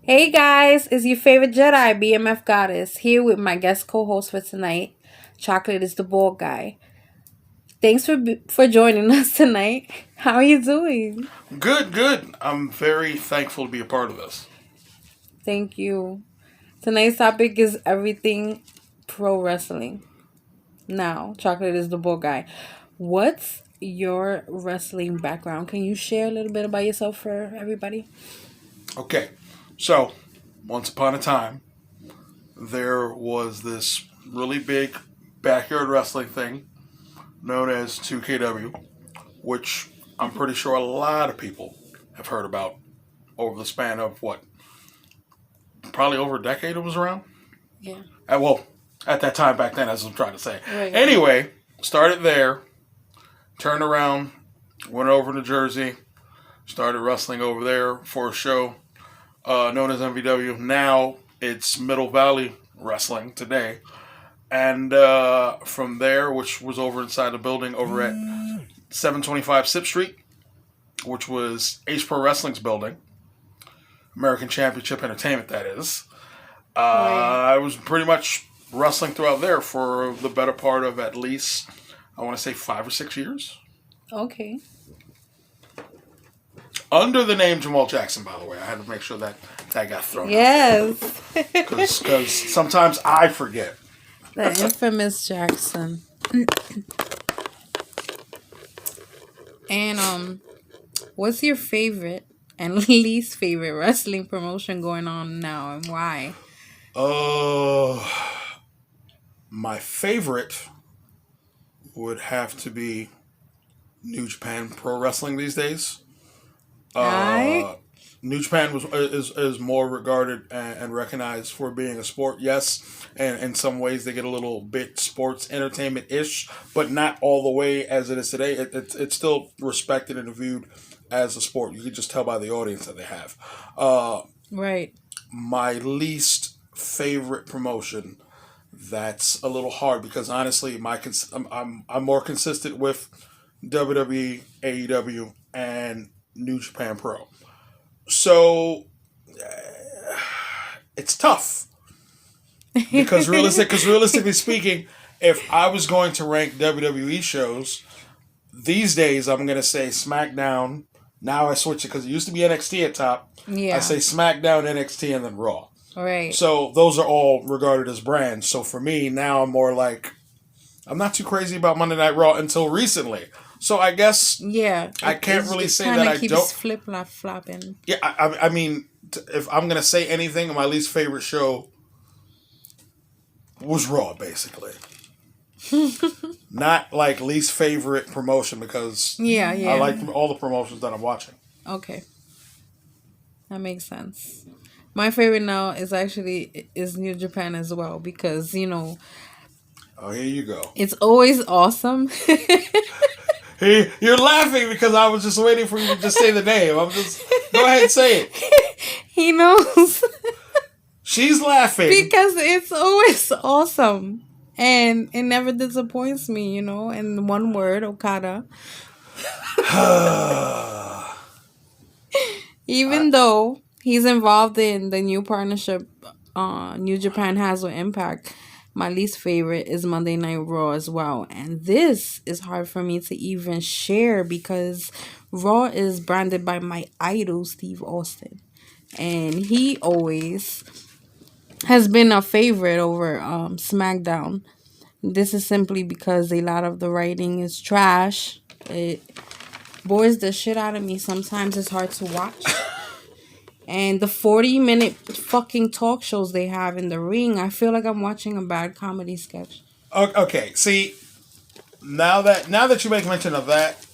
Hey guys, it's your favorite Jedi, BMF Goddess, here with my guest co-host for tonight. Chocolate is the bald guy. Thanks for joining us tonight. How are you doing? Good, good. I'm very thankful to be a part of this. Thank you. Tonight's topic is everything pro wrestling. Now, Chocolate is the bald guy. What's your wrestling background? Can you share a little bit about yourself for everybody? Okay, so once upon a time, there was this really big backyard wrestling thing known as 2KW, which I'm pretty sure a lot of people have heard about over the span of what, probably over a decade it was around? Yeah. Well, at that time back then, as I'm trying to say. Right. Anyway, started there, turned around, went over to Jersey, started wrestling over there for a show known as MVW. Now it's Middle Valley Wrestling today. And from there, which was over inside the building over at 725 Sip Street, which was Ace Pro Wrestling's building, American Championship Entertainment, that is. Right. I was pretty much wrestling throughout there for the better part of at least, I want to say, 5 or 6 years. Okay. Under the name Jamal Jackson, by the way. I had to make sure that got thrown Yes. out. Because sometimes I forget. The infamous Jackson. And what's your favorite and least favorite wrestling promotion going on now, and why? Uh, my favorite would have to be New Japan Pro Wrestling these days. I Uh, New Japan is more regarded and recognized for being a sport, yes, and in some ways they get a little bit sports entertainment ish, but not all the way as it is today. It's still respected and viewed as a sport. You can just tell by the audience that they have. Uh, right. my least favorite promotion, that's a little hard because honestly, I'm more consistent with WWE, AEW, and New Japan Pro. So it's tough because realistically speaking, if I was going to rank WWE shows these days, I'm going to say SmackDown. Now I switch it because it used to be NXT at top. I Yeah. say SmackDown, NXT, and then Raw. Right. So those are all regarded as brands. So for me now, I'm more like I'm not too crazy about Monday Night Raw until recently. So I guess Yeah. I can't really It say kind that of I keeps don't. flip flop flopping. Yeah, I mean, if I'm gonna say anything, my least favorite show was Raw, basically. Not like least favorite promotion because Yeah. I Yeah. like all the promotions that I'm watching. Okay. That makes sense. My favorite now is New Japan as well because Oh, here you go. it's always awesome. Hey, you're laughing because I was just waiting for you to just say the name. I'm just go ahead and say it. He knows. She's laughing. Because it's always awesome. And it never disappoints me, in one word, Okada. I, Even though he's involved in the new partnership New Japan has with Impact, my least favorite is Monday Night Raw as well. And this is hard for me to even share because Raw is branded by my idol, Steve Austin. And he always has been a favorite over SmackDown. This is simply because a lot of the writing is trash. It bores the shit out of me. Sometimes it's hard to watch. And the 40-minute fucking talk shows they have in the ring, I feel like I'm watching a bad comedy sketch. okay, see, now that you make mention of that,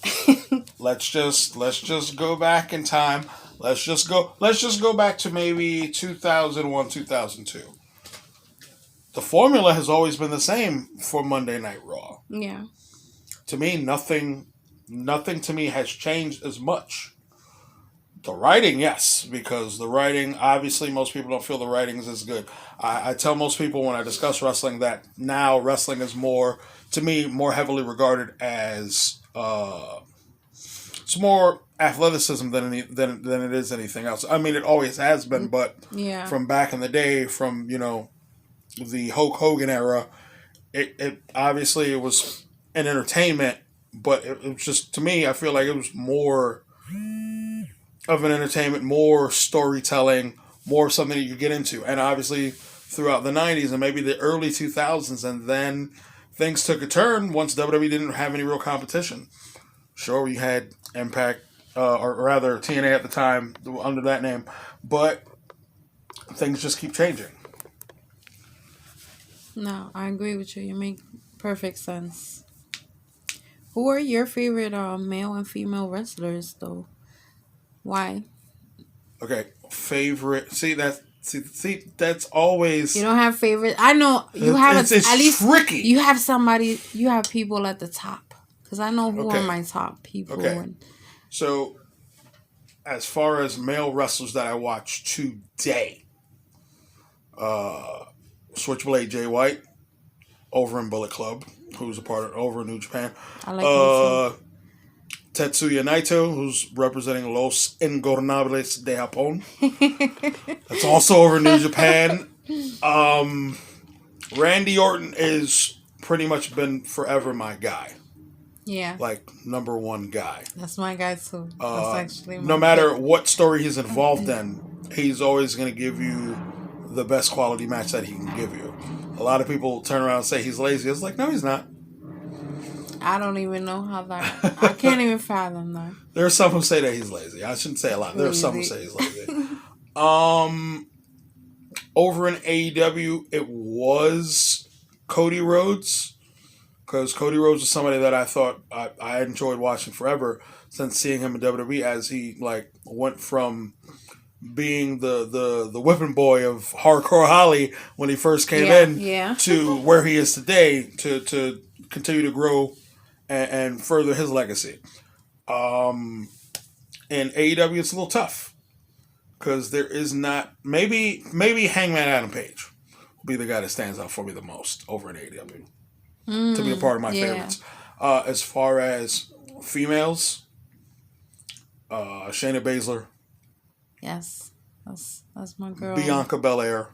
let's just go back in time. Let's just go back to maybe 2001, 2002. The formula has always been the same for Monday Night Raw. Yeah. To me, nothing to me has changed as much. The writing, yes, because the writing, obviously, most people don't feel the writing is as good. I tell most people when I discuss wrestling that now wrestling is more, to me, more heavily regarded as it's more athleticism than it is anything else. I mean, it always has been, but Yeah. from back in the day, from the Hulk Hogan era, it obviously it was an entertainment, but it was just, to me, I feel like it was more of an entertainment, more storytelling, more something that you get into. And obviously throughout the 90s and maybe the early 2000s, and then things took a turn once WWE didn't have any real competition. Sure, we had Impact, or rather TNA at the time under that name, but things just keep changing. No, I agree with you. You make perfect sense. Who are your favorite male and female wrestlers, though? Why? Okay, favorite. See, that's always. You don't have favorite. I know you have it's at least tricky. You have somebody. You have people at the top, because I know who Okay. are my top people. Okay. And So, as far as male wrestlers that I watch today, Switchblade Jay White over in Bullet Club, who's a part of over in New Japan. I like him too. Tetsuya Naito, who's representing Los Ingobernables de Japón. That's also over in New Japan. Randy Orton is pretty much been forever my guy. Yeah, Like, number one guy. that's my guy too. That's actually my No matter what story he's involved in, he's always going to give you the best quality match that he can give you. A lot of people turn around and say he's lazy. It's like, no, he's not. I don't even know how that. I can't even fathom that. There are some who say that he's lazy. I shouldn't say a lot. There are some who say he's lazy. Over in AEW, it was Cody Rhodes. Because Cody Rhodes is somebody that I thought I enjoyed watching forever since seeing him in WWE, as he went from being the whipping boy of Hardcore Holly when he first came in to where he is today to continue to grow and further his legacy. In AEW, it's a little tough because there is not maybe Hangman Adam Page will be the guy that stands out for me the most over in AEW. To be a part of my favorites. As far as females, Shayna Baszler. Yes, that's my girl. Bianca Belair.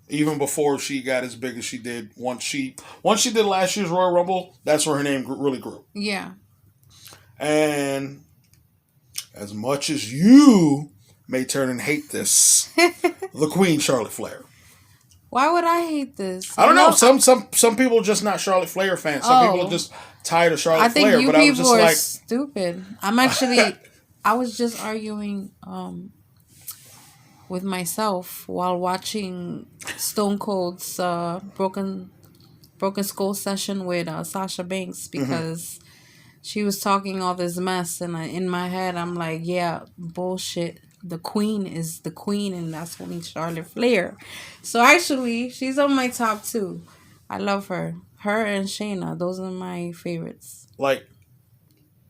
Even before she got as big as she did, once she did last year's Royal Rumble, that's where her name really grew. Yeah. And as much as you may turn and hate this, the Queen Charlotte Flair. Why would I hate this? I don't know. Some people are just not Charlotte Flair fans. Some people are just tired of Charlotte Flair. You but I was people just are like, stupid. I'm actually. I was just arguing with myself while watching Stone Cold's Broken Skull session with Sasha Banks, because she was talking all this mess, and in my head I'm like, yeah, bullshit. The queen is the queen, and that's only Charlotte Flair. So actually, she's on my top two. I love her. Her and Shayna, those are my favorites.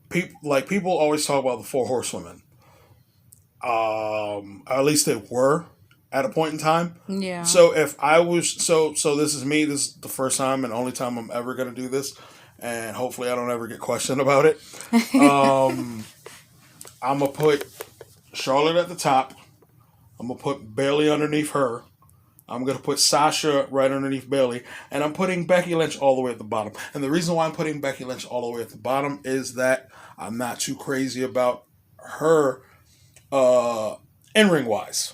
People always talk about the Four Horsewomen. At least they were at a point in time. Yeah. So if I was so this is me. This is the first time and only time I'm ever gonna do this, and hopefully I don't ever get questioned about it. I'm gonna put Charlotte at the top. I'm going to put Bayley underneath her. I'm going to put Sasha right underneath Bayley. And I'm putting Becky Lynch all the way at the bottom. And the reason why I'm putting Becky Lynch all the way at the bottom is that I'm not too crazy about her in-ring wise.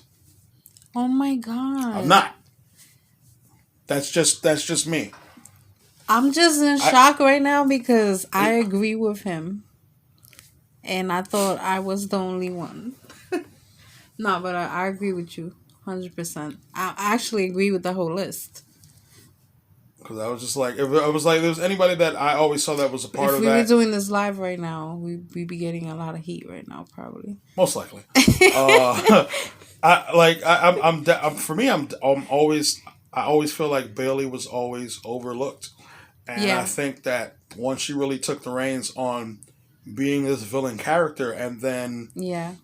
Oh my God. I'm not. That's just me. I'm just in shock right now because I agree with him. And I thought I was the only one. No, but I agree with you 100%. I actually agree with the whole list. Because I was just like, if I was like, there was anybody that I always saw that was a part of that. If we were doing this live right now, we'd be getting a lot of heat right now, probably. Most likely. I always feel like Bayley was always overlooked. And I think that once she really took the reins on being this villain character, and then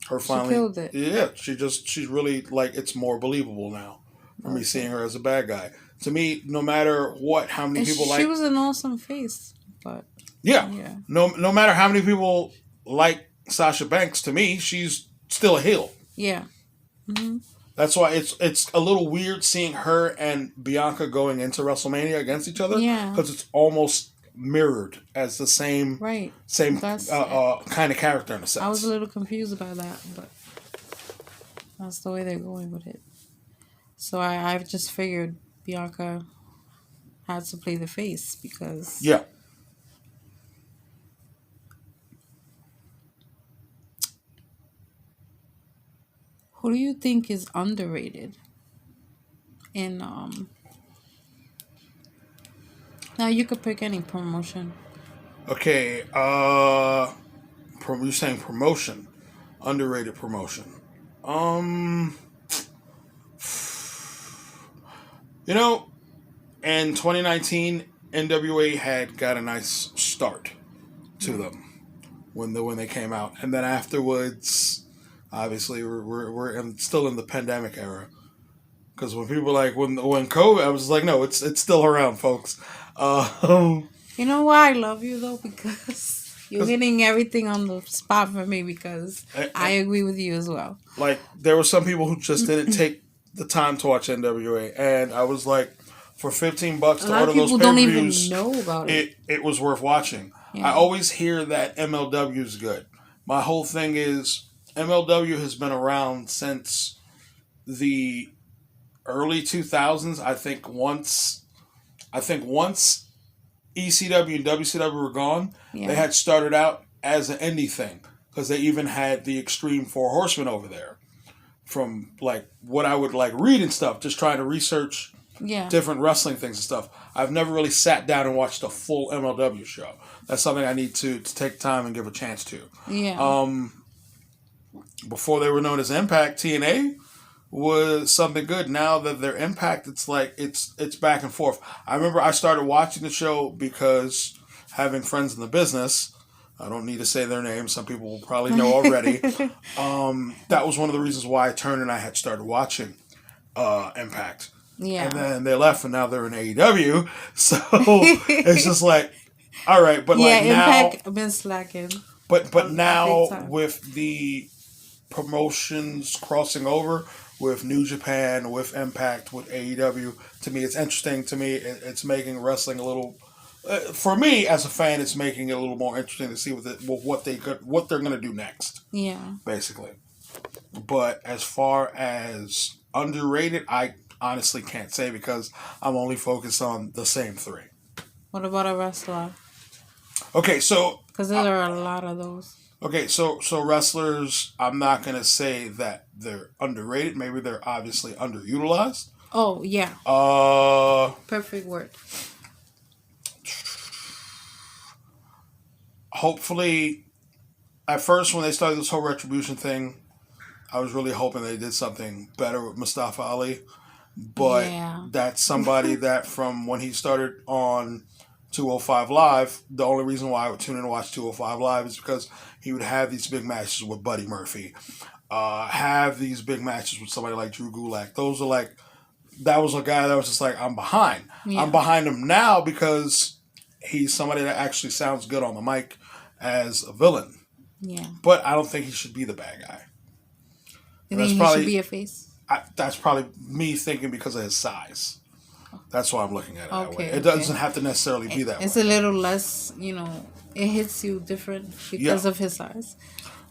her finally, she killed it. Yeah, she's really it's more believable now for me seeing her as a bad guy. To me, no matter how many people she was an awesome face, but no matter how many people like Sasha Banks, to me, she's still a heel. Yeah. Mm-hmm. That's why it's a little weird seeing her and Bianca going into WrestleMania against each other, Yeah. because it's almost mirrored as the same Right. kind of character in a sense. I was a little confused about that, but that's the way they're going with it. So I've just figured Bianca had to play the face because Yeah. Who do you think is underrated in now you could pick any promotion. Okay, you're saying promotion, underrated promotion. Um, you know, in 2019, NWA had got a nice start to them when they came out, and then afterwards, obviously, we're still in the pandemic era. Because when people when COVID, I was like, no, it's still around, folks. You know why I love you though? Because you're hitting everything on the spot for me because I agree with you as well. Like, there were some people who just didn't take the time to watch NWA, and I was like, for $15 to order those pay-per-views, don't even know about it. It was worth watching. Yeah. I always hear that MLW is good. My whole thing is MLW has been around since the early 2000s. I think once ECW and WCW were gone, they had started out as an indie thing, because they even had the Extreme Four Horsemen over there. From what I would read and stuff, just trying to research different wrestling things and stuff. I've never really sat down and watched a full MLW show. That's something I need to take time and give a chance to. Yeah. Before they were known as Impact, TNA was something good. Now that they're Impact, it's it's back and forth. I remember I started watching the show because having friends in the business, I don't need to say their names, some people will probably know already. That was one of the reasons why Turner and I had started watching Impact. Yeah. And then they left, and now they're in AEW. So it's just all right, but now Impact been slacking. But now with the promotions crossing over with New Japan, with Impact, with AEW, to me it's interesting. To me, it's making wrestling a little. For me as a fan, it's making it a little more interesting to see what they're going to do next. Yeah, basically. But as far as underrated, I honestly can't say, because I'm only focused on the same three. What about a wrestler? Okay, so because there are a lot of those. Okay, so wrestlers, I'm not gonna say that they're underrated. Maybe they're obviously underutilized. Oh yeah. Perfect word. Hopefully, at first when they started this whole Retribution thing, I was really hoping they did something better with Mustafa Ali. But that's somebody that from when he started on 205 Live, the only reason why I would tune in and watch 205 Live is because he would have these big matches with Buddy Murphy, have these big matches with somebody like Drew Gulak. Those are that was a guy that was just I'm behind. Yeah. I'm behind him now because he's somebody that actually sounds good on the mic as a villain. Yeah. But I don't think he should be the bad guy. You think he should be a face? That's probably me thinking because of his size. That's why I'm looking at it that way. It doesn't have to necessarily be that way. It's a little less, it hits you different because of his size.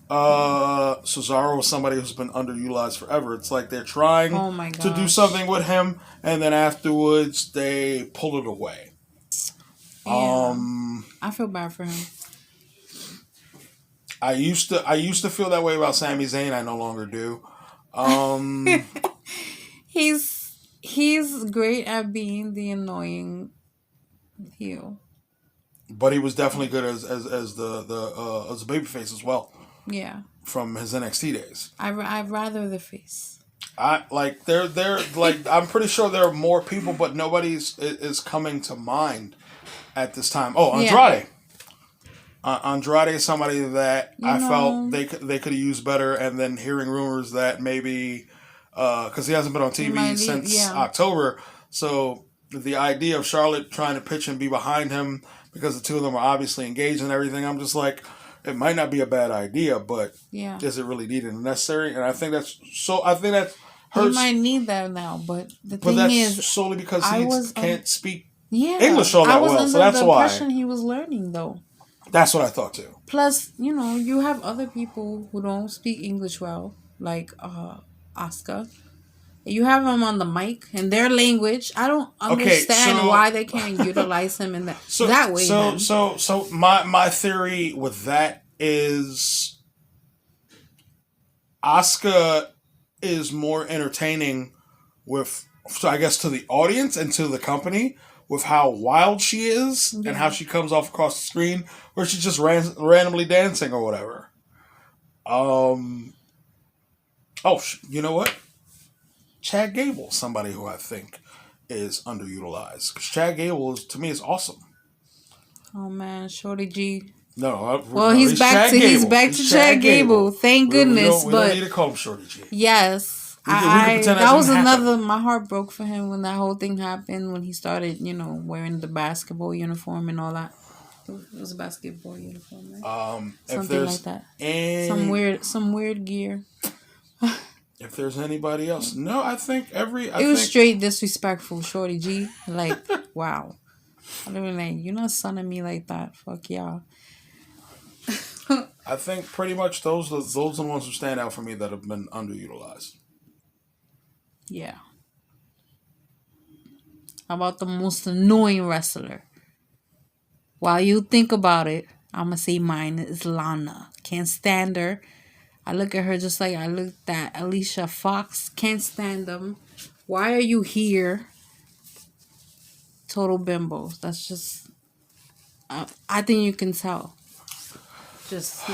Cesaro is somebody who's been underutilized forever. It's like they're trying to do something with him, and then afterwards they pull it away. Yeah. I feel bad for him. I used to feel that way about Sami Zayn. I no longer do. He's great at being the annoying heel. But he was definitely good as a babyface as well. Yeah. From his NXT days. I'd rather the face. They're I'm pretty sure there are more people, but nobody's is coming to mind at this time. Oh, Andrade. Yeah. Andrade is somebody that I felt they could have used better, and then hearing rumors that maybe because he hasn't been on TV since October, so the idea of Charlotte trying to pitch and be behind him because the two of them are obviously engaged and everything, I'm just it might not be a bad idea, but Yeah. is it really needed and necessary? And I think that's so. I think that He hurts. might need that now, but the But thing that's is, solely because I he was can't speak yeah, English all I that was well. under So that's the why. impression he was learning though. That's what I thought too. Plus, you have other people who don't speak English well, like Oscar. You have him on the mic in their language. I don't Okay, understand so why they can't utilize him in so that way. so Then. so my theory with that is Asuka is more entertaining with, so I guess, to the audience and to the company with how wild she is and how she comes off across the screen, where she's just randomly dancing or whatever. You know what? Chad Gable, somebody who I think is underutilized, because Chad Gable to me is awesome. Oh man, Shorty G. No, he's back to Chad Gable. Thank goodness. We don't need to call him Shorty G. Yes, we can pretend that was another. Happened. My heart broke for him when that whole thing happened. When he started, wearing the basketball uniform and all that. It was a basketball uniform, right? Something like that. Some weird gear. If there's anybody else, no, I think it was straight disrespectful, Shorty G. Like, wow. I mean, like, you're not sonning me like that. Fuck y'all. I think pretty much those are the ones who stand out for me that have been underutilized. Yeah. How about the most annoying wrestler? While you think about it, I'm going to say mine is Lana. Can't stand her. I look at her just like I looked at Alicia Fox. Can't stand them. Why are you here? Total bimbos. That's just... I think you can tell. Just...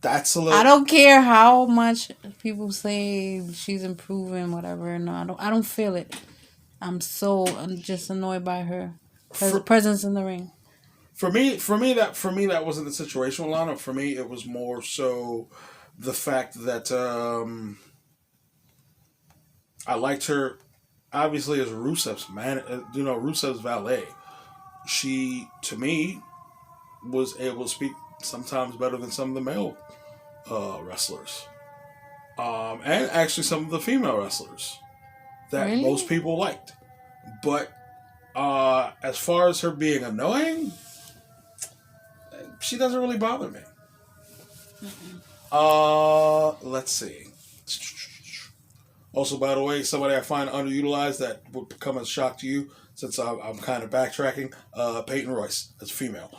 That's a little... I don't care how much people say she's improving, whatever. No, I don't feel it. I'm just annoyed by her presence in the ring. For me, that wasn't the situation with Lana. For me, it was more so the fact that I liked her, obviously, as Rusev's man. Rusev's valet. She, to me, was able to speak sometimes better than some of the male wrestlers, and actually some of the female wrestlers that most people liked. But as far as her being annoying, she doesn't really bother me. Let's see. Also, by the way, somebody I find underutilized that would come as a shock to you, since I'm kind of backtracking, Peyton Royce as a female.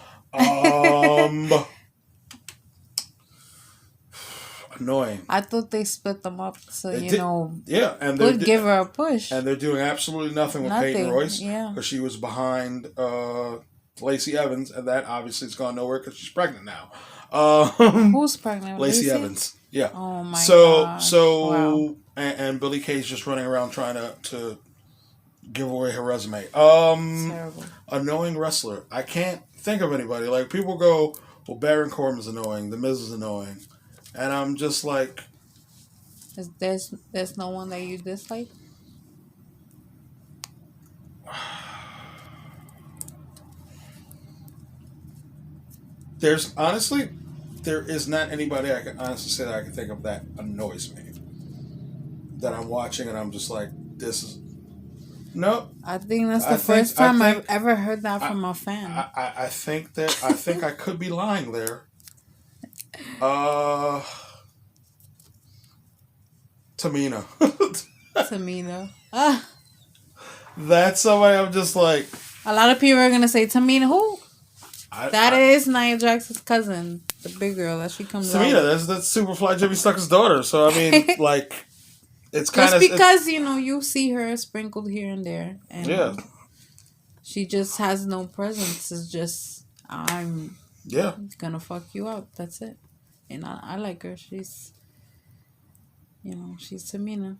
Annoying. I thought they split them up, so yeah, and would give her a push. And they're doing absolutely nothing with Peyton Royce, because she was behind Lacey Evans, and that obviously has gone nowhere because she's pregnant now. Who's pregnant? Lacey Evans. Yeah. Oh my god. So and Billie Kay's just running around trying to give away her resume. Terrible. Annoying wrestler. I can't think of anybody. Like, people go, well, Baron Corbin's annoying, The Miz is annoying, and I'm just like, there's no one that you dislike. There is not anybody I can honestly say that I can think of that annoys me, that I'm watching and I'm just like, this is... No. I think that's the first time I've ever heard that from a fan. I think I could be lying there. Tamina. Tamina. That's somebody I'm just like... A lot of people are going to say, Tamina who? That is Nia Jax's cousin, the big girl that she comes out. Tamina, that's Superfly Jimmy Snuka's daughter. So, I mean, like, it's kind of... Just because, you see her sprinkled here and there. And she just has no presence. It's just, I'm going to fuck you up. That's it. And I like her. She's, she's Tamina.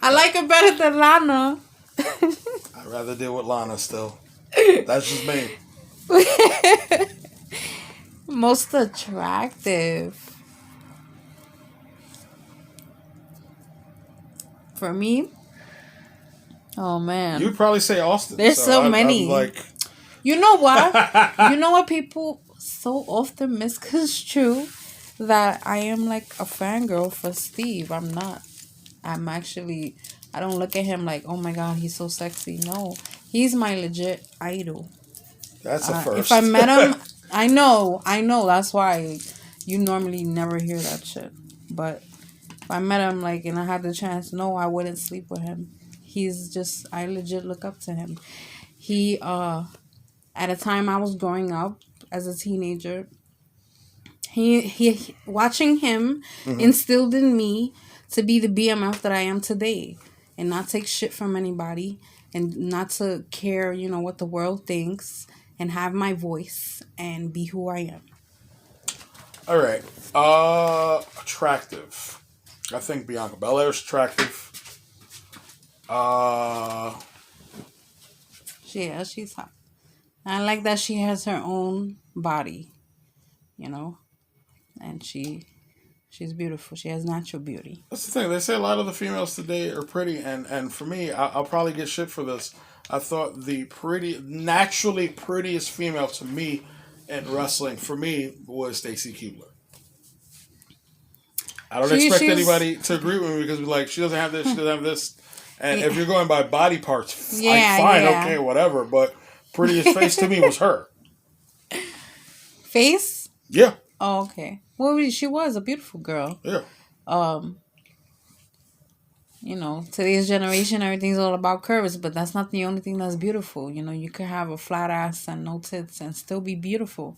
I like her better than Lana. I'd rather deal with Lana still. That's just me. Most attractive. For me, Oh man, You'd probably say Austin. there's so many. I'm like, you know what? You know what people so often misconstrue that I am like a fangirl for Steve. I'm not. I'm actually. I don't look at him like, oh my god, he's so sexy. No, he's my legit idol. that's a first. If I met him, I know. That's why you normally never hear that shit. But if I met him, like, and I had the chance, no, I wouldn't sleep with him. He's just, I legit look up to him. He, at a time I was growing up as a teenager, he watching him instilled in me to be the BMF that I am today, and not take shit from anybody, and not to care, what the world thinks, and have my voice and be who I am. All right. Attractive. I think Bianca Belair's attractive. She's hot. I like that she has her own body, and she's beautiful. She has natural beauty. That's the thing. They say a lot of the females today are pretty, and for me, I'll probably get shit for this. I thought the naturally prettiest female to me in wrestling, for me, was Stacy Keibler. I don't expect anybody to agree with me because like she doesn't have this, she doesn't have this. And if you're going by body parts, fine, okay, whatever. But prettiest face to me was her. Face? Yeah. Oh, okay. Well, she was a beautiful girl. Yeah. Today's generation, everything's all about curves, but that's not the only thing that's beautiful. You could have a flat ass and no tits and still be beautiful.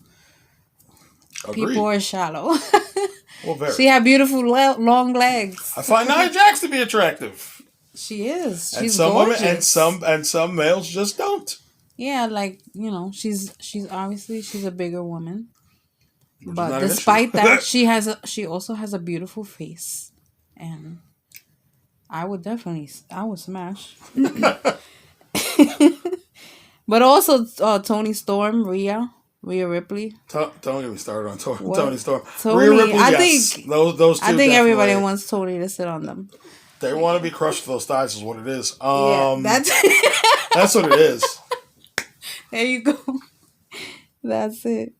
Agreed. People are shallow. Well, very. She had beautiful long legs. I find Nia Jax to be attractive. She is. She's and some gorgeous. Women, and some males just don't. Yeah, like she's obviously she's a bigger woman, but despite that, she also has a beautiful face, and I would smash. But also Toni Storm, Rhea Ripley. Don't get me started on Toni Storm. Toni, Rhea Ripley, I yes. think those two. I think everybody wants Toni to sit on them. They want to be crushed for those thighs, is what it is. That's that's what it is. There you go. That's it.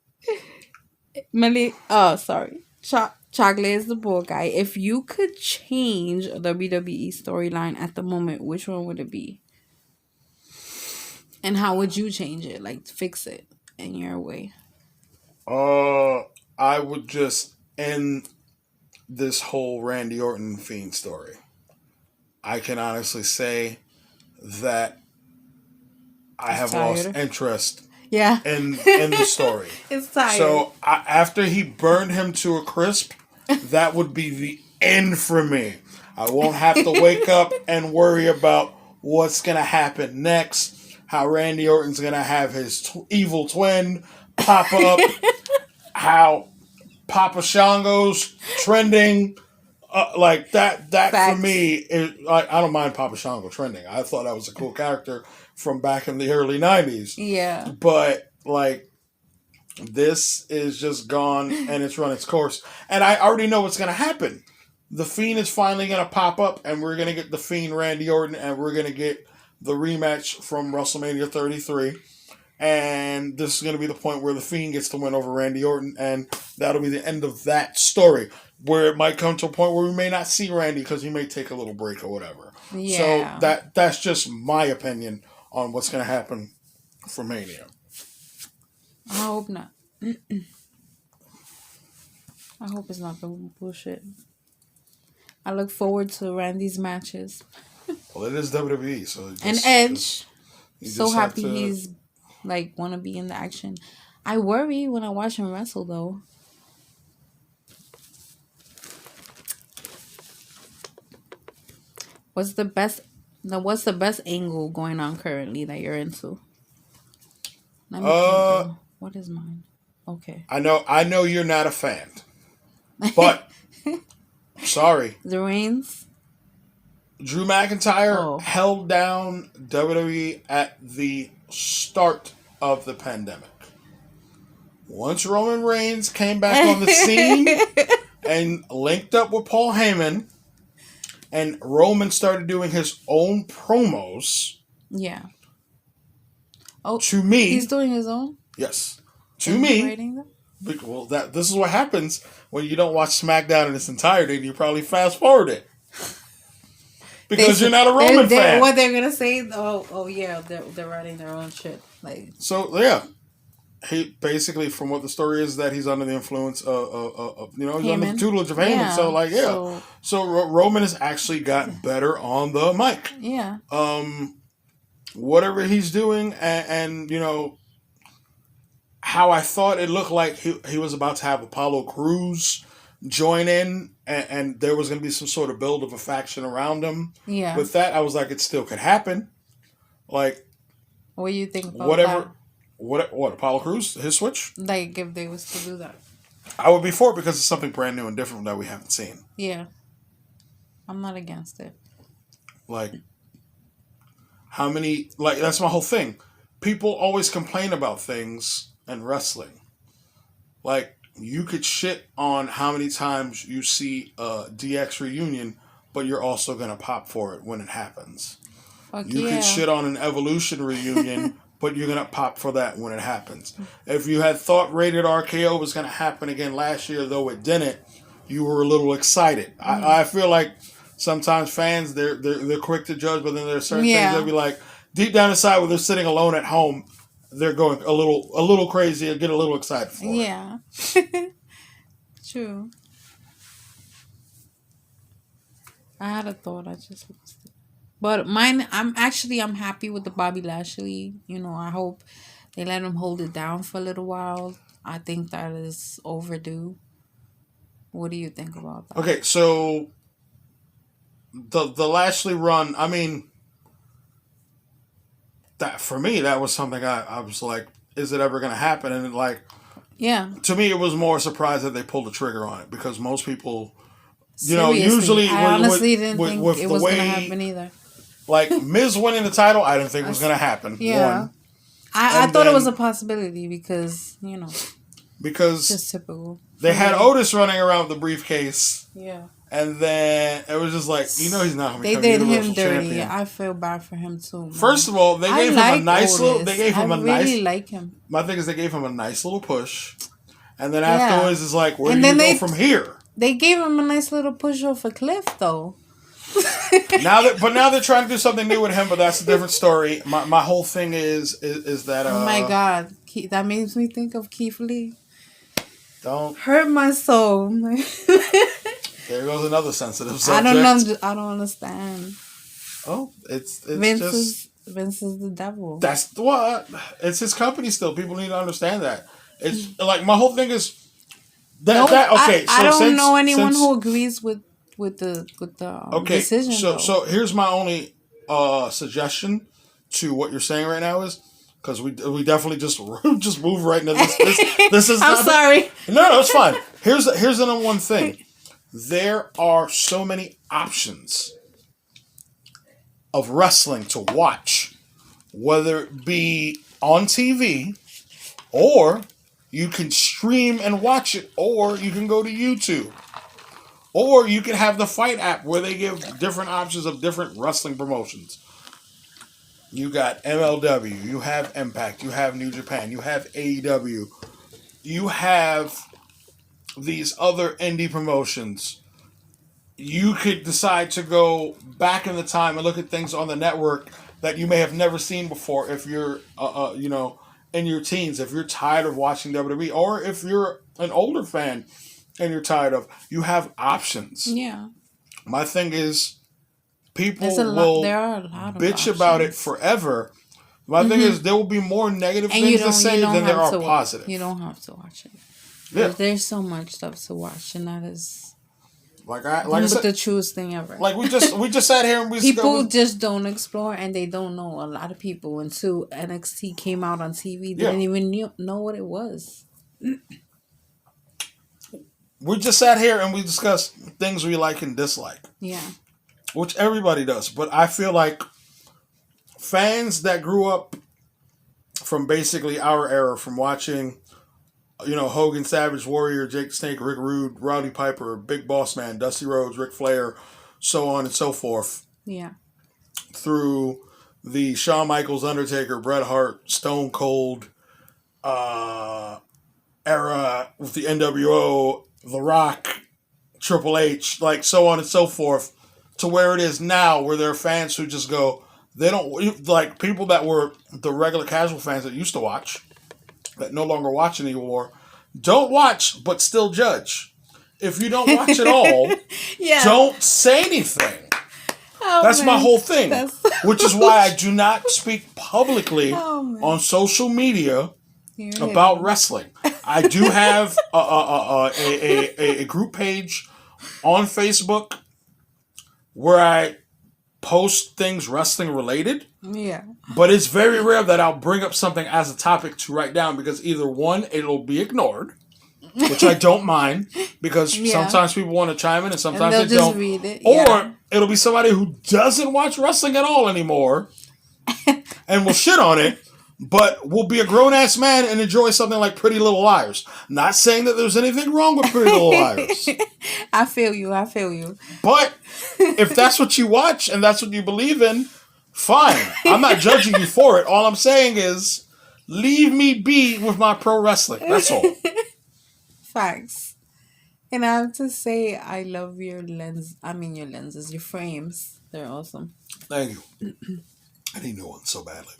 Sorry. Chocolate is the ball guy. If you could change a WWE storyline at the moment, which one would it be? And how would you change it? Like, fix it in your way. I would just end this whole Randy Orton Fiend story. I can honestly say that I have lost interest in the story. It's tired. So after he burned him to a crisp, that would be the end for me. I won't have to wake up and worry about what's going to happen next, how Randy Orton's going to have his evil twin pop up, how Papa Shango's trending. Like that Facts. For me, is, I don't mind Papa Shango trending. I thought that was a cool character from back in the early 90s. Yeah. But, like, this is just gone and it's run its course. And I already know what's going to happen. The Fiend is finally going to pop up and we're going to get the Fiend Randy Orton and we're going to get the rematch from WrestleMania 33. And this is going to be the point where the Fiend gets to win over Randy Orton and that'll be the end of that story. Where it might come to a point where we may not see Randy because he may take a little break or whatever. Yeah. So that's just my opinion on what's going to happen for Mania. I hope not. I hope it's not the bullshit. I look forward to Randy's matches. Well, it is WWE, so and Edge. So happy he's like want to be in the action. I worry when I watch him wrestle though. What's the best angle going on currently that you're into? Let me think. What is mine? Okay. I know you're not a fan. But sorry. The Reigns? Drew McIntyre held down WWE at the start of the pandemic. Once Roman Reigns came back on the scene and linked up with Paul Heyman, and Roman started doing his own promos. Yeah. Oh, to me, he's doing his own. Yes, to me. Well, this is what happens when you don't watch SmackDown in its entirety, and you probably fast forward it because you're not a Roman fan. What they're gonna say? Oh yeah, they're writing their own shit. Like, so yeah, he basically, from what the story is, that he's under the influence of he's Heyman. Under the tutelage of Heyman. Yeah. So Roman has actually gotten better on the mic. Yeah. Whatever he's doing, and how I thought it looked like he was about to have Apollo Crews join in, and there was going to be some sort of build of a faction around him. Yeah. With that, I was like, it still could happen. Like, what do you think about that? What Apollo Crews, his switch? Like, if they was to do that, I would be for it because it's something brand new and different that we haven't seen. Yeah, I'm not against it. Like, how many? Like, that's my whole thing. People always complain about things in wrestling. Like, you could shit on how many times you see a DX reunion, but you're also going to pop for it when it happens. You could shit on an Evolution reunion, but you're going to pop for that when it happens. If you had thought Rated RKO was going to happen again last year, though it didn't, you were a little excited. I feel like sometimes fans, they're quick to judge, but then there's certain things they'll be like, deep down inside when they're sitting alone at home, they're going a little crazy and get a little excited for it. Yeah. True. I had a thought, I just lost it. But mine, I'm happy with the Bobby Lashley. I hope they let him hold it down for a little while. I think that is overdue. What do you think about that? Okay, so the Lashley run, I mean, that for me, that was something I was like, is it ever going to happen? And like, to me, it was more a surprise that they pulled the trigger on it, because most people, usually I honestly didn't think it was going to happen either. Like, Miz winning the title, I didn't think it was going to happen. Yeah. I thought it was a possibility because, because just typical. They had Otis running around with the briefcase. Yeah. And then it was just like, he's not going to become They did Universal him dirty. Champion. I feel bad for him too. Man. First of all, they gave him a nice little. They gave him a nice. I really like him. My thing is, they gave him a nice little push, and then afterwards, it's like, where do you go from here? They gave him a nice little push off a cliff, though. now they're trying to do something new with him, but that's a different story. My whole thing is that. Oh my God, that makes me think of Keith Lee. Don't hurt my soul. There goes another sensitive subject. I don't understand. Oh, it's Vince is the devil. That's what. It's his company still. People need to understand that. It's like, my whole thing is okay. I don't know anyone who agrees with the decision. So here's my only suggestion to what you're saying right now is, because we definitely just move right into this. This is. I'm sorry. No, it's fine. Here's the number one thing. There are so many options of wrestling to watch, whether it be on TV, or you can stream and watch it, or you can go to YouTube, or you can have the Fight app where they give different options of different wrestling promotions. You got MLW, you have Impact, you have New Japan, you have AEW, you have these other indie promotions. You could decide to go back in the time and look at things on the network that you may have never seen before if you're, in your teens, if you're tired of watching WWE, or if you're an older fan and you're tired of, you have options. Yeah. My thing is, people will bitch about it forever. My thing is, there will be more negative things to say than there are positive. You don't have to watch it. Yeah. There's so much stuff to watch, and that is I said, the truest thing ever. Like, we just sat here and people just don't explore, and they don't know. A lot of people, until NXT came out on TV, they didn't even know what it was. We just sat here and we discussed things we like and dislike. Yeah. Which everybody does. But I feel like fans that grew up from basically our era, from watching, Hogan, Savage, Warrior, Jake the Snake, Rick Rude, Rowdy Piper, Big Boss Man, Dusty Rhodes, Ric Flair, so on and so forth. Yeah. Through the Shawn Michaels, Undertaker, Bret Hart, Stone Cold era with the NWO, The Rock, Triple H, like so on and so forth, to where it is now, where there are fans who just go, they don't, like people that were the regular casual fans that used to watch, that no longer watch anymore, don't watch but still judge. If you don't watch at all, Yeah. don't say anything. Oh, That's man. my whole thing. Which is why I do not speak publicly Oh, on social media You're about hitting. wrestling. I do have a group page on Facebook where I post things wrestling related. Yeah. But it's very rare that I'll bring up something as a topic to write down, because either one, it'll be ignored, which I don't mind, because sometimes people want to chime in and sometimes and they don't. Read it. Or it'll be somebody who doesn't watch wrestling at all anymore and will shit on it, but will be a grown-ass man and enjoy something like Pretty Little Liars. Not saying that there's anything wrong with Pretty Little Liars. I feel you. But if that's what you watch and that's what you believe in, fine. I'm not judging you for it. All I'm saying is, leave me be with my pro wrestling. That's all. Facts. And I have to say, I love your lens. I mean, your lenses, your frames. They're awesome. Thank you. I need new ones so badly.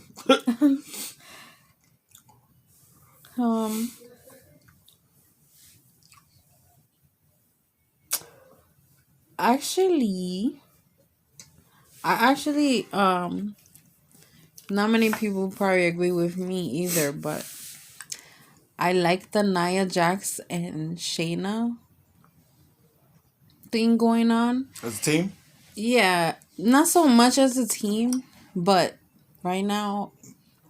Actually, not many people probably agree with me either, but I like the Nia Jax and Shayna thing going on. As a team? Yeah, not so much as a team, but right now,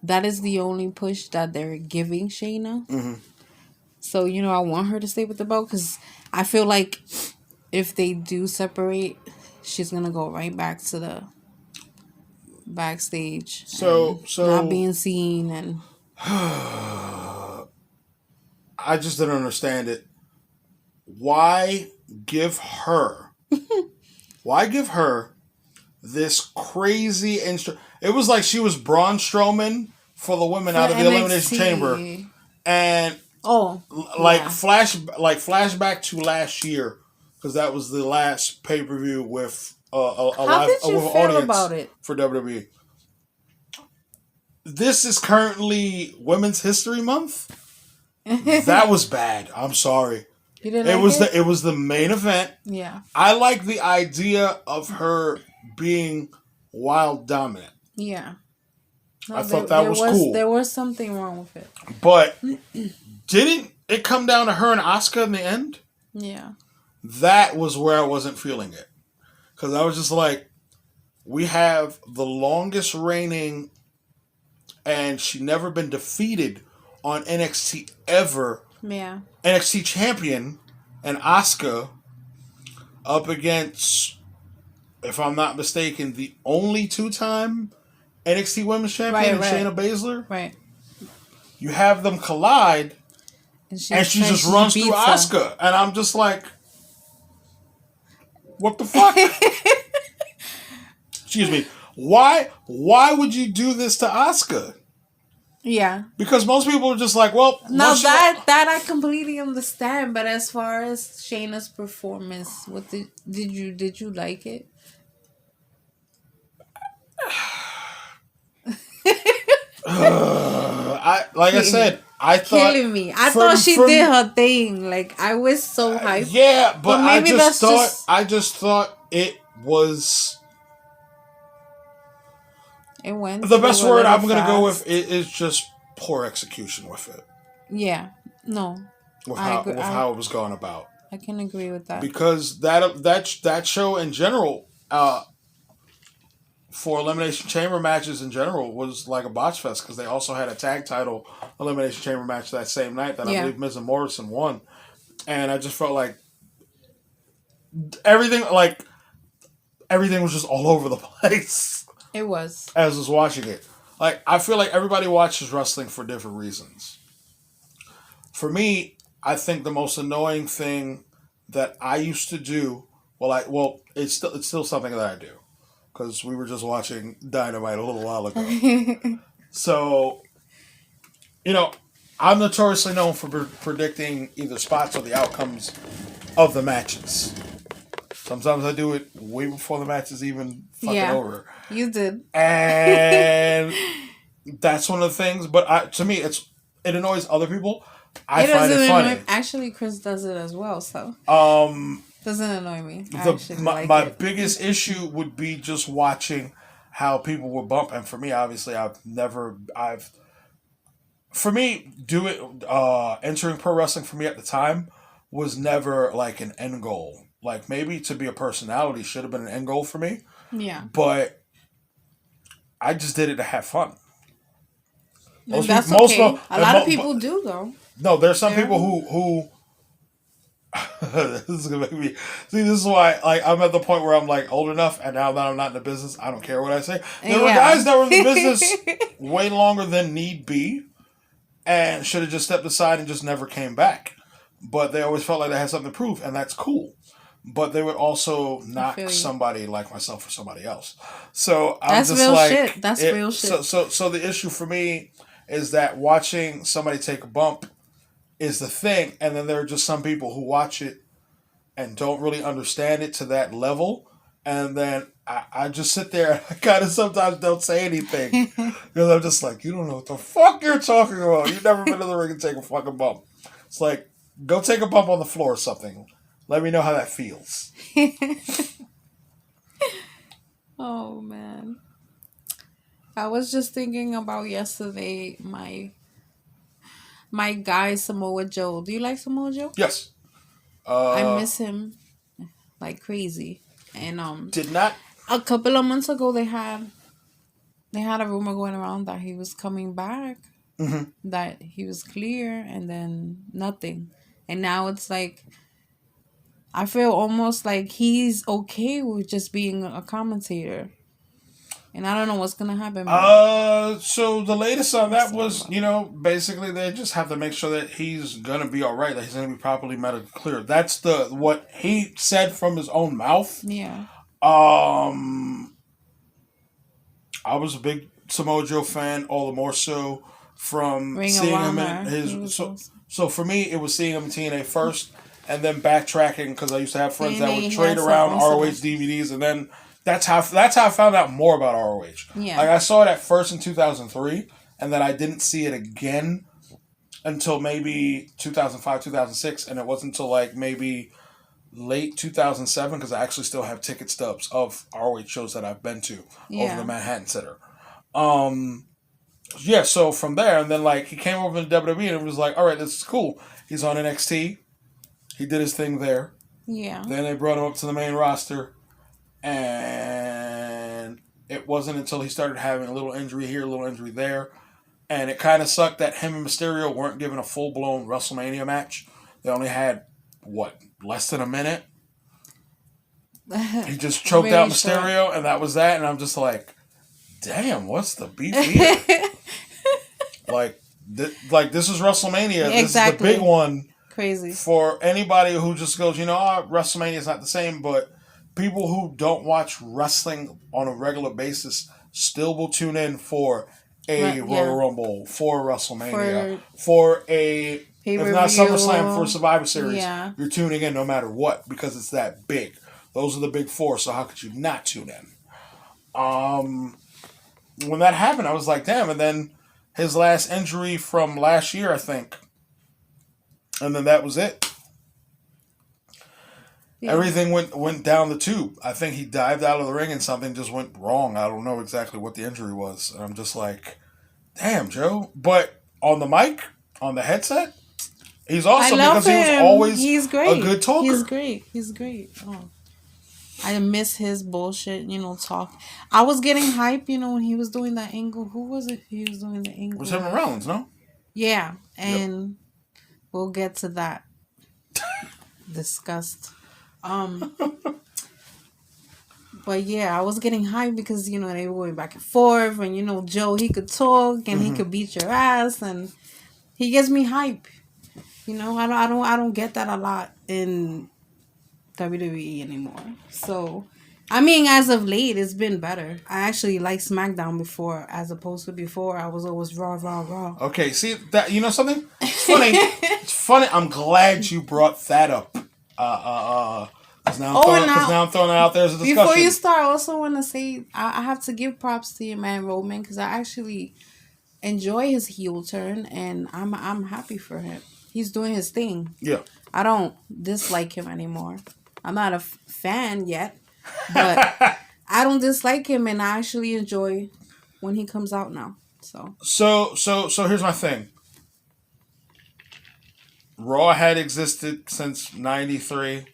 that is the only push that they're giving Shayna. Mm-hmm. So, I want her to stay with the belt, because I feel like if they do separate, she's going to go right back to the backstage. So not being seen and... I just didn't understand it. Why give her this crazy it was like she was Braun Strowman for the women out of the Elimination Chamber, and flashback to last year, because that was the last pay-per-view with How did you feel audience about it for WWE. This is currently Women's History Month. That was bad. I'm sorry. You didn't like it was the main event. Yeah. I like the idea of her being wild dominant. Yeah. No, I thought that was cool. There was something wrong with it. But didn't it come down to her and Asuka in the end? Yeah. That was where I wasn't feeling it. Because I was just like, we have the longest reigning, and she never been defeated on NXT ever. Yeah. NXT champion and Asuka up against, if I'm not mistaken, the only 2-time NXT Women's Champion, Shayna Baszler. Right. You have them collide, and she just runs through Asuka, and I'm just like, what the fuck? Excuse me. Why would you do this to Asuka? Yeah. Because most people are just like, well... No, that I completely understand. But as far as Shayna's performance, what did you like it? I said, I thought... Killing me. I thought she did her thing. Like, I was so hyped. Yeah, but maybe I just thought it was... It went. The best word I'm going to go with is just poor execution with it. Yeah. No. With how it was going about. I can agree with that. Because that show in general, for Elimination Chamber matches in general, was like a botch fest, because they also had a tag title Elimination Chamber match that same night that I believe Miz and Morrison won. And I just felt like everything was just all over the place. It was. As I was watching it. Like, I feel like everybody watches wrestling for different reasons. For me, I think the most annoying thing that I used to do It's still something that I do because we were just watching Dynamite a little while ago. So, you know, I'm notoriously known for predicting either spots or the outcomes of the matches. Sometimes I do it way before the match is even fucking over. You did. And that's one of the things. But to me, it annoys other people. I find it funny. Actually, Chris does it as well, so doesn't annoy me. My biggest issue would be just watching how people would bump, and for me, obviously, entering pro wrestling for me at the time was never like an end goal. Like maybe to be a personality should have been an end goal for me. Yeah, but I just did it to have fun. A lot of people do though. No, there's some people who this is gonna make me see. This is why, like, I'm at the point where I'm like old enough, and now that I'm not in the business, I don't care what I say. There were guys that were in the business way longer than need be, and should have just stepped aside and just never came back. But they always felt like they had something to prove, and that's cool. But they would also knock somebody like myself or somebody else. So I'm just real like, shit. That's real shit. So the issue for me is that watching somebody take a bump is the thing, and then there are just some people who watch it and don't really understand it to that level, and then I just sit there and I kind of sometimes don't say anything because I'm just like, you don't know what the fuck you're talking about. You've never been in the ring and take a fucking bump. It's like, go take a bump on the floor or something. Let me know how that feels. Oh man, I was just thinking about yesterday my guy Samoa Joe. Do you like Samoa Joe? Yes. I miss him like crazy. And did not a couple of months ago they had a rumor going around that he was coming back, that he was clear, and then nothing. And now it's like I feel almost like he's okay with just being a commentator. And I don't know what's gonna happen. So the latest on that was, basically they just have to make sure that he's gonna be all right, that he's gonna be properly medically cleared. That's what he said from his own mouth. Yeah. I was a big Samoa Joe fan, all the more so from seeing him in his. So for me, it was seeing him in TNA first, and then backtracking because I used to have friends that would trade around ROH DVDs, and then. That's how I found out more about ROH. Yeah. Like I saw it at first in 2003, and then I didn't see it again until maybe 2005, 2006, and it wasn't until like maybe late 2007 because I actually still have ticket stubs of ROH shows that I've been to over the Manhattan Center. So from there, and then like he came over to WWE and it was like, all right, this is cool. He's on NXT. He did his thing there. Yeah. Then they brought him up to the main roster. And it wasn't until he started having a little injury here, a little injury there. And it kind of sucked that him and Mysterio weren't given a full-blown WrestleMania match. They only had, less than a minute? He just choked out Mysterio, and that was that. And I'm just like, damn, what's the beef here? This is WrestleMania. Exactly. This is the big one. Crazy. For anybody who just goes, WrestleMania is not the same, but... people who don't watch wrestling on a regular basis still will tune in for a Royal Rumble, for WrestleMania, for a, if not SummerSlam, for Survivor Series. Yeah. You're tuning in no matter what because it's that big. Those are the big four, so how could you not tune in? When that happened, I was like, damn. And then his last injury from last year, I think. And then that was it. Yeah. Everything went down the tube. I think he dived out of the ring and something just went wrong. I don't know exactly what the injury was. And I'm just like, damn, Joe. But on the mic, on the headset, he's awesome because he was always a good talker. He's great. Oh. I miss his bullshit, talk. I was getting hype, when he was doing that angle. Who was it he was doing the angle? It was him and Rollins, no? Yeah, and we'll get to that. Disgust. But yeah, I was getting hyped because they were going back and forth, and Joe, he could talk and he could beat your ass, and he gets me hype. I don't get that a lot in WWE anymore. So, I mean, as of late, it's been better. I actually like SmackDown before, as opposed to before. I was always Raw, Raw, Raw. Okay, see that you know something? It's funny. It's funny. I'm glad you brought that up. Because now I'm throwing it out there as a discussion. Before you start, I also want to say I have to give props to your man Roman, because I actually enjoy his heel turn, and I'm happy for him. He's doing his thing. Yeah. I don't dislike him anymore. I'm not a fan yet, but I don't dislike him, and I actually enjoy when he comes out now. So here's my thing. Raw had existed since '93,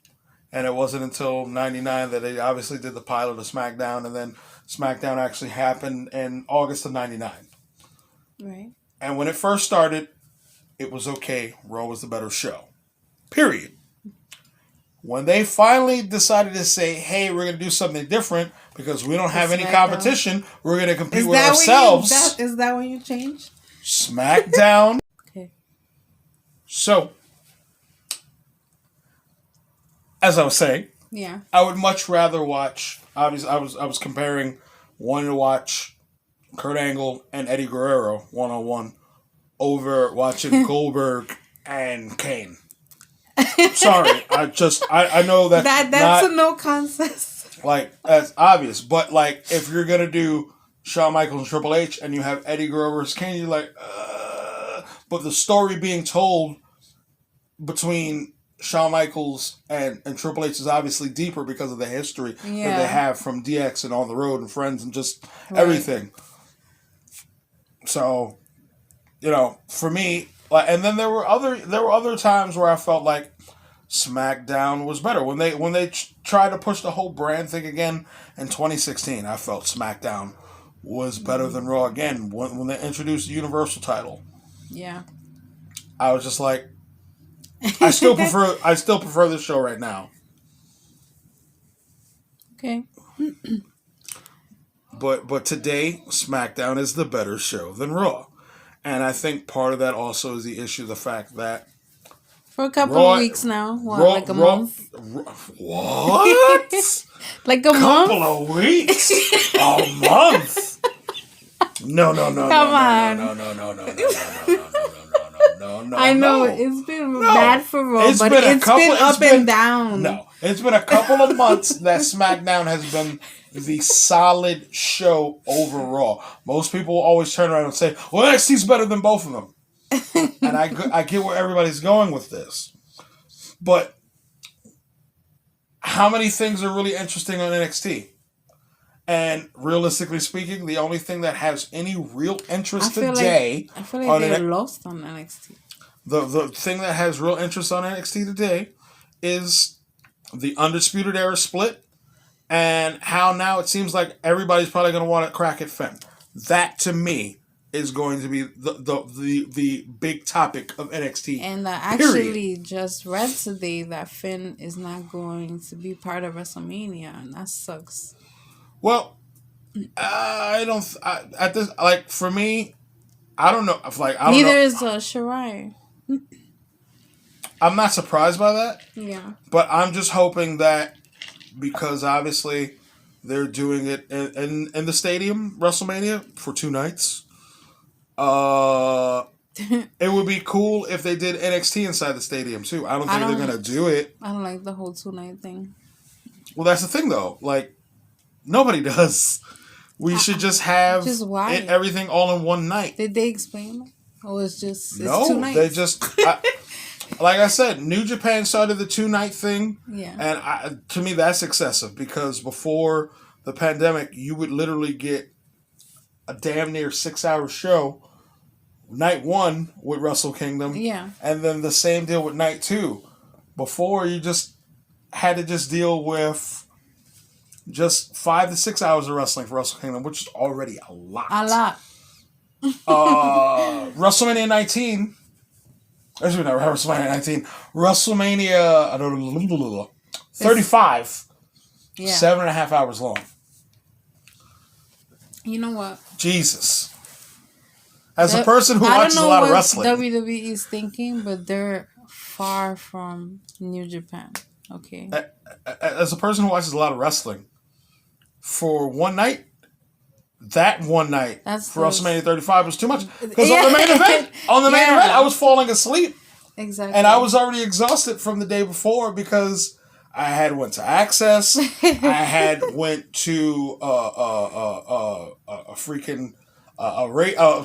and it wasn't until '99 that they obviously did the pilot of SmackDown, and then SmackDown actually happened in August of '99. Right. And when it first started, it was okay. Raw was the better show. Period. When they finally decided to say, hey, we're going to do something different because we don't have any competition, we're going to compete with ourselves. Is that when you changed? SmackDown. Okay. So, as I was saying, yeah, I would much rather watch. Obviously, I was comparing wanting to watch Kurt Angle and Eddie Guerrero 1-on-1 over watching Goldberg and Kane. Sorry, I know that's not a no contest. Like, that's obvious, but like if you're gonna do Shawn Michaels and Triple H and you have Eddie Guerrero versus Kane, you're like, but the story being told between Shawn Michaels and Triple H is obviously deeper because of the history that they have from DX and On the Road and Friends and just everything. So, you know, for me, like, and then there were other times where I felt like SmackDown was better when they tried to push the whole brand thing again in 2016. I felt SmackDown was better than Raw again when they introduced the Universal title. Yeah, I was just like, I still prefer this show right now. Okay. But today, SmackDown is the better show than Raw. And I think part of that also is the issue, the fact that for a couple of weeks now, like a month? What? Like a month? Couple of weeks? A month? No. Come on. No. I know it's been bad for Raw, but it's been up and down. No, it's been a couple of months that SmackDown has been the solid show over Raw. Most people always turn around and say, well, NXT's better than both of them. And I get where everybody's going with this. But how many things are really interesting on NXT? And realistically speaking, the only thing that has any real interest today... I feel like they're lost on NXT. The thing that has real interest on NXT today is the Undisputed Era split and how now it seems like everybody's probably going to want to crack at Finn. That, to me, is going to be the big topic of NXT. And I actually just read today that Finn is not going to be part of WrestleMania, and that sucks. Well, for me, I don't know. Neither is Shirai. I'm not surprised by that. Yeah. But I'm just hoping that because obviously they're doing it in the stadium, WrestleMania, for 2 nights. It would be cool if they did NXT inside the stadium too. I don't think they're going to do it. I don't like the whole 2-night thing. Well, that's the thing though. Like, nobody does. We should just have everything all in one night. Did they explain it? Or it's just... No, 2 nights? they just... like I said, New Japan started the 2-night thing. Yeah. And to me, that's excessive because before the pandemic, you would literally get a damn near 6-hour show. Night 1 with Wrestle Kingdom. Yeah. And then the same deal with night 2. Before, you just had to just deal with just 5 to 6 hours of wrestling for Wrestle Kingdom, which is already a lot. A lot. WrestleMania 19. Actually, not WrestleMania 19. WrestleMania 35. Yeah. 7.5 hours long. You know what? Jesus. As a person who watches a lot of wrestling. I don't know what WWE is thinking, but they're far from New Japan. Okay. As a person who watches a lot of wrestling, for one night, that one night That's for the WrestleMania 35 was too much. Because yeah. on the main event, I Yeah. was falling asleep. Exactly. And I was already exhausted from the day before because I had went to Access. I had went to a freaking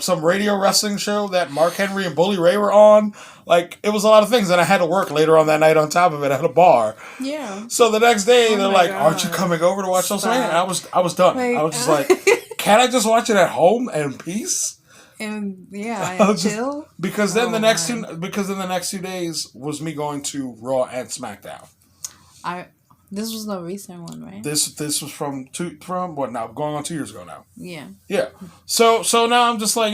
some radio wrestling show that Mark Henry and Bully Ray were on. Like, it was a lot of things, and I had to work later on that night on top of it at a bar. Yeah. So the next day, Oh they're my like, God. "Aren't you coming over to watch WrestleMania?" And I was done. Like, I was just like, "Can't I just watch it at home in peace?" and yeah, I and was just- chill. Because then Oh, the next man. the next 2 days was me going to Raw and SmackDown. This was the recent one, right? This was from what now? Going on 2 years ago now. Yeah. Yeah. So now I'm just like,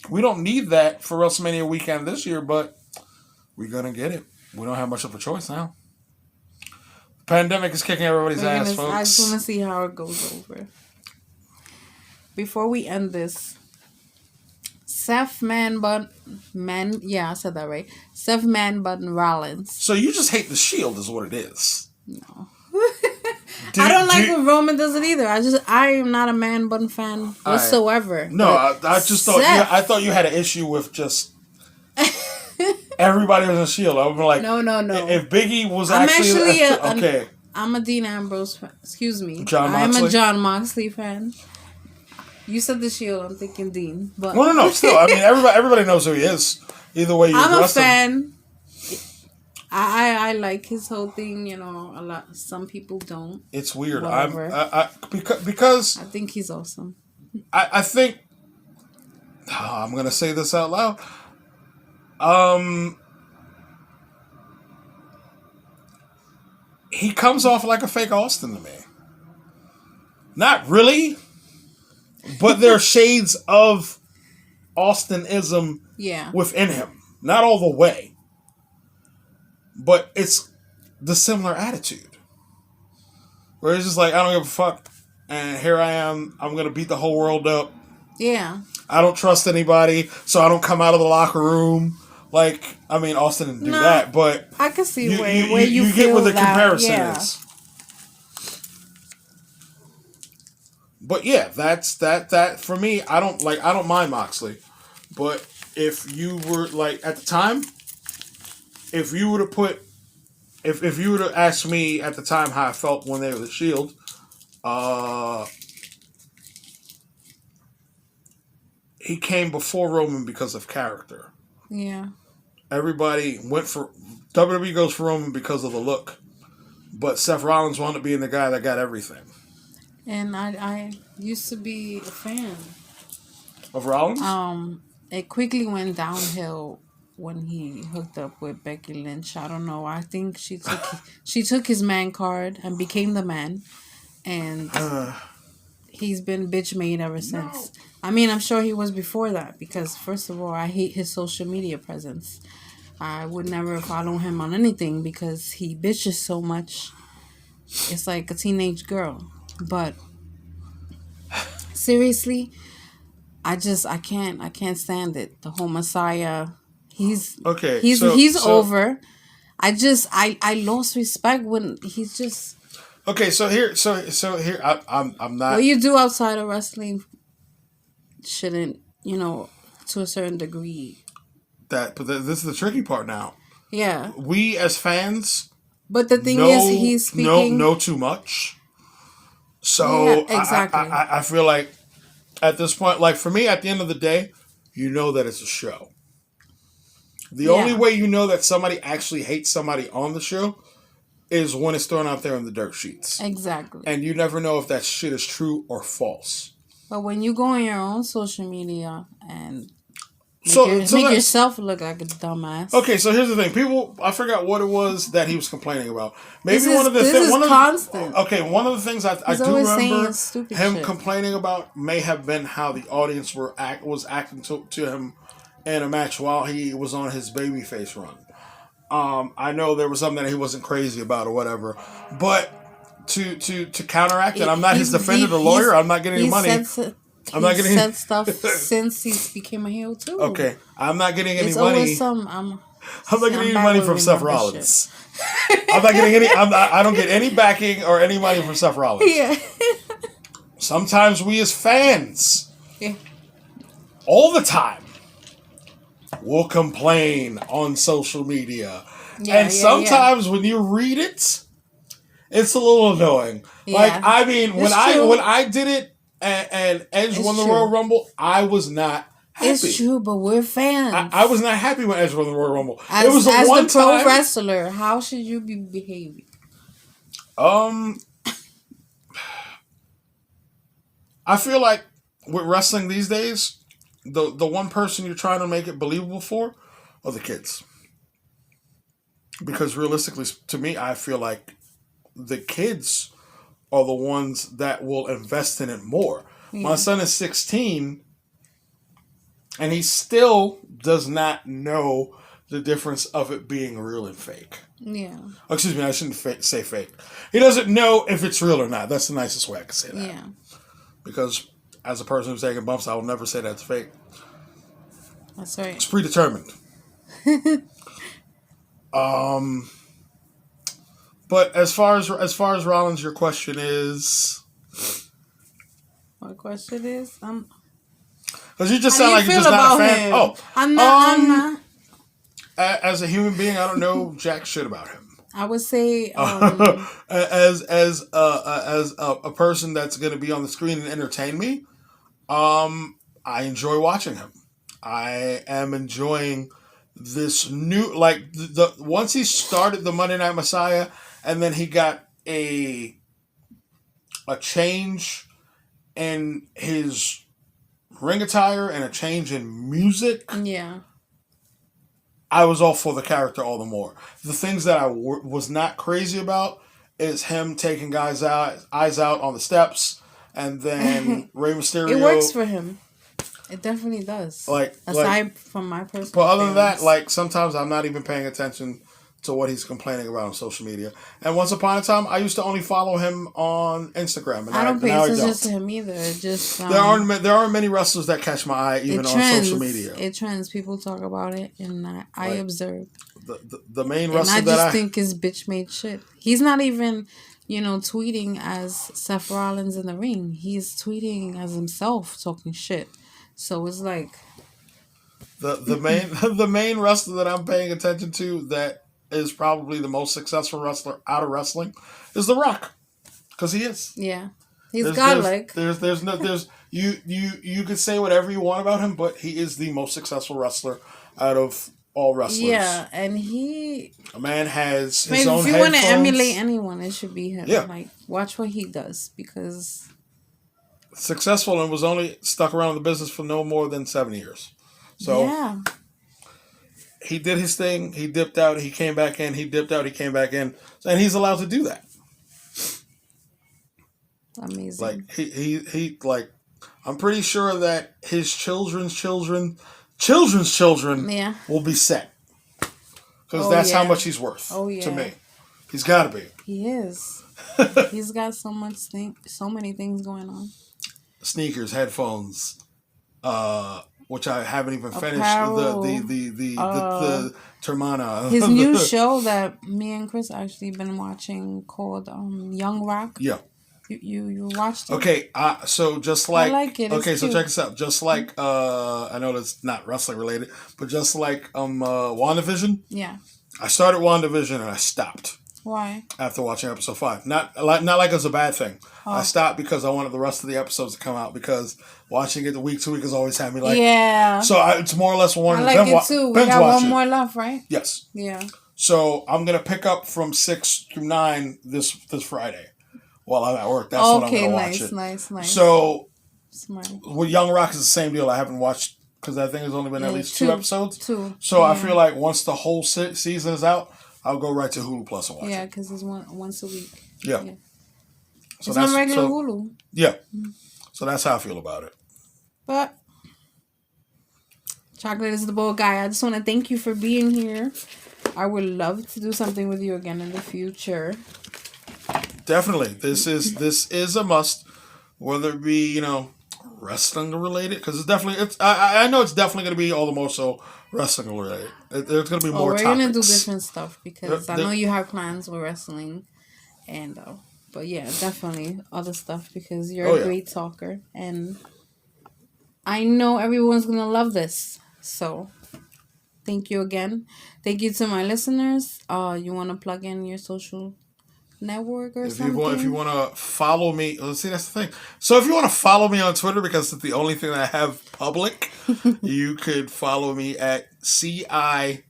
we don't need that for WrestleMania weekend this year, but we're gonna get it. We don't have much of a choice now. The pandemic is kicking everybody's ass, I folks. just want to see how it goes over. Before we end this, Seth I said that right. Seth Man Button Rollins. So you just hate the Shield, is what it is. No. I don't like when Roman does it either. I am not a Man Button fan whatsoever. No, I just thought I thought you had an issue with just everybody was a Shield. I'm like, no. If Biggie was I'm actually actually okay. I'm a Dean Ambrose fan. Excuse me. John I'm Moxley? a John Moxley fan. You said the Shield. I'm thinking Dean, but No. Still, I mean, everybody knows who he is. Either way, I'm a fan. I like his whole thing. A lot. Some people don't. It's weird. Whatever. Because I think he's awesome. I think I'm gonna say this out loud. He comes off like a fake Austin to me. Not really, but there are shades of Austinism within him. Not all the way, but it's the similar attitude. Where it's just like, I don't give a fuck, and here I am, I'm going to beat the whole world up. Yeah. I don't trust anybody, so I don't come out of the locker room. Like, I mean, Austin didn't do that, but I can see where you feel get what the that, comparison is. But yeah, that's that for me. I don't mind Moxley, but if you were like at the time, if you were to ask me at the time how I felt when they were the Shield, he came before Roman because of character. Yeah. Everybody went for WWE goes for Roman because of the look, but Seth Rollins wound up being the guy that got everything. And I used to be a fan Of Rollins? It quickly went downhill when he hooked up with Becky Lynch. I don't know. I think she took his man card and became the man, and he's been bitch made ever since. No. I mean, I'm sure he was before that because first of all, I hate his social media presence. I would never follow him on anything because he bitches so much. It's like a teenage girl. But seriously, I can't stand it. The whole Messiah, he's over. I lost respect when he's just. Okay, so here, I'm not. What you do outside of wrestling shouldn't, to a certain degree. But this is the tricky part now. Yeah. We as fans. But the thing is, he's speaking. Know too much. So yeah, exactly. I feel like at this point, like for me, at the end of the day, you know that it's a show. The only way you know that somebody actually hates somebody on the show is when it's thrown out there in the dirt sheets. Exactly. And you never know if that shit is true or false. But when you go on your own social media and make yourself look like a dumbass. Okay, so here's the thing. I forgot what it was that he was complaining about. Maybe one of the things I do remember him shit. Complaining about may have been how the audience was acting to him in a match while he was on his babyface run. I know there was something that he wasn't crazy about or whatever, but to counteract it, I'm not his defendant or lawyer. I'm not getting any money. Said stuff since he became a heel too. Okay, I'm not getting any it's money. Always some. I'm not getting any Somebody money will from Seth remember Rollins. I'm not getting any. I don't get any backing or any money from Seth Rollins. Yeah. Sometimes we as fans, Yeah. all the time, will complain on social media. And sometimes when you read it, it's a little annoying. Yeah. Like, I mean, when true. I did it and Edge It's won the true. Royal Rumble, I was not happy. It's true, but we're fans. I was not happy when Edge won the Royal Rumble. As, it was the as one the pro time, wrestler, how should you be behaving? I feel like with wrestling these days, the one person you're trying to make it believable for are the kids. Because realistically, to me, I feel like the kids are the ones that will invest in it more. Yeah. My son is 16, and he still does not know the difference of it being real and fake. Yeah. Oh, excuse me, I shouldn't say fake. He doesn't know if it's real or not. That's the nicest way I can say that. Yeah. Because as a person who's taking bumps, I will never say that's fake. That's right. It's predetermined. But as far as Rollins, your question is. My question is, because you just sound like you're just not a fan. Him? Oh, I'm not. As a human being, I don't know jack shit about him. I would say as a person that's going to be on the screen and entertain me, I enjoy watching him. I am enjoying this new, like, the once he started the Monday Night Messiah, and then he got a change in his ring attire and a change in music. Yeah. I was all for the character all the more. The things that I was not crazy about is him taking eyes out on the steps, and then Rey Mysterio. It works for him. It definitely does. Aside from my personal. But other than that, like, sometimes I'm not even paying attention to what he's complaining about on social media. And once upon a time, I used to only follow him on Instagram. And I don't pay attention to him either. It just there aren't many wrestlers that catch my eye even on social media. It trends. People talk about it, and I observe. The main wrestler and I just think is bitch made shit. He's not even, tweeting as Seth Rollins in the ring. He's tweeting as himself, talking shit. So it's like the main wrestler that I'm paying attention to that is probably the most successful wrestler out of wrestling is The Rock, because he is. Yeah, he's godlike. You could say whatever you want about him, but he is the most successful wrestler out of all wrestlers. Yeah, and a man has his own headphones. If you want to emulate anyone, it should be him. Yeah. Like, watch what he does, because successful and was only stuck around the business for no more than 7 years. So yeah. He did his thing. He dipped out. He came back in. He dipped out. He came back in. And he's allowed to do that. Amazing. Like, he like, I'm pretty sure that his children's children yeah. will be set. Because that's how much he's worth to me. He's got to be. He is. He's got so many things going on. Sneakers, headphones, which I haven't even finished. Apparel, the Termana. His new show that me and Chris actually been watching called Young Rock. Yeah. You watched it? Okay, so just like... I like it. Okay, so check this out. Just like, I know that's not wrestling related, but just like WandaVision. Yeah. I started WandaVision and I stopped. Why? After watching episode 5. Not like it was a bad thing. Oh. I stopped because I wanted the rest of the episodes to come out, because watching it week to week has always had me like... Yeah. So it's more or less wanting to binge watch it. I like it too. We got one more left, right? Yes. Yeah. So I'm going to pick up from 6 through 9 this Friday while I'm at work. That's when I'm going to watch it. Nice. So smart. With Young Rock is the same deal. I haven't watched, because I think it's only been at least 2 episodes. 2. So I feel like once the whole season is out, I'll go right to Hulu Plus and watch it. Yeah, because it's once a week. Yeah. So it's on regular Hulu. Yeah. So that's how I feel about it. But Chocolate is the bold guy. I just want to thank you for being here. I would love to do something with you again in the future. Definitely. This is a must, whether it be, wrestling related, because I know it's definitely going to be all the more so wrestling related. There's going to be Oh, more we're topics. gonna do different stuff because I There- know you have plans with wrestling, and but yeah, definitely other stuff because you're Oh, a yeah. great talker, and I know everyone's gonna love this. So, thank you again. Thank you to my listeners. You want to plug in your social network or If something? you want to follow me, let's see, that's the thing. So if you want to follow me on Twitter, because it's the only thing that I have public, you could follow me at CIT.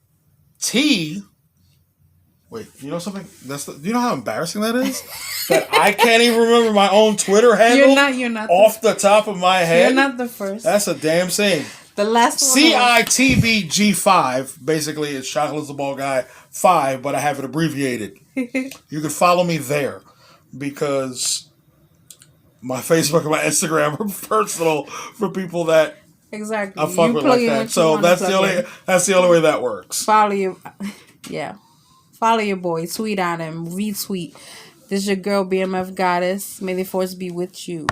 Wait, you know something? Do you know how embarrassing that is? That I can't even remember my own Twitter handle. You're not off the top of my head. You're not the first. That's a damn shame. The last one. CITBG5. Basically, it's Chocolate's the Ball Guy 5, but I have it abbreviated. You can follow me there because my Facebook and my Instagram are personal for people that Exactly. I fuck with like that. So that's the only way that works. Follow your, yeah. Follow your boy. Tweet at him. Retweet. This is your girl, BMF Goddess. May the force be with you.